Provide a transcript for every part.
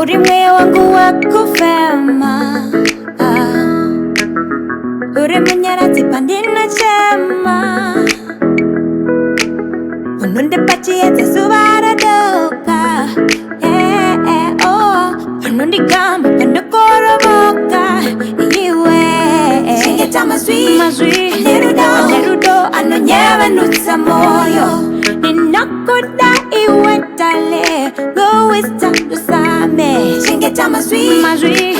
Urimwe wangu wakufema, urimunyarati pandina chema, ununde pachi ete subara doka, unundi gamba pendo koroboka, iwe shingeta mazwi, nerudo, anonyeva nutsa moyo, ninakoda iwe tale, go wista dusame, shingeta mazwi,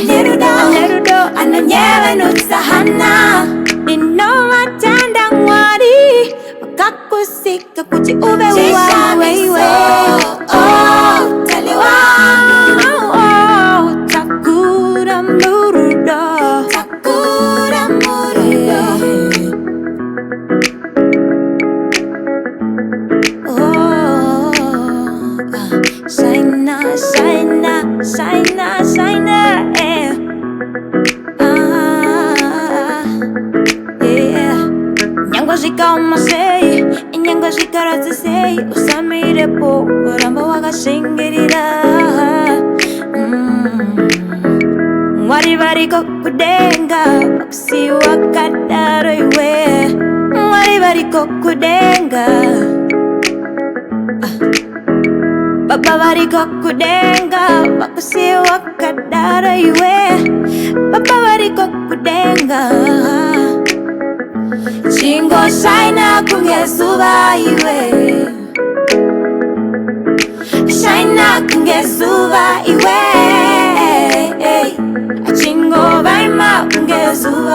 nerudo, anonyeva nutsa hana, ninowa tanda ngwari, wakakusika kuti ube wawe, talewa, takura murudo, Shina, Nyangwa shika umasei, inyangwa shika ratsisei, usamire po, rambo wakashingirira. Wari variko kudenga, wakusi wakadaro iwe. Wari variko kudenga, baba variko kudenga, wakusi wakadaro iwe. Baba variko kudenga, chingo shaina kungezuva iwe, shaina kungezuva iwe, chingo vaima kungezuva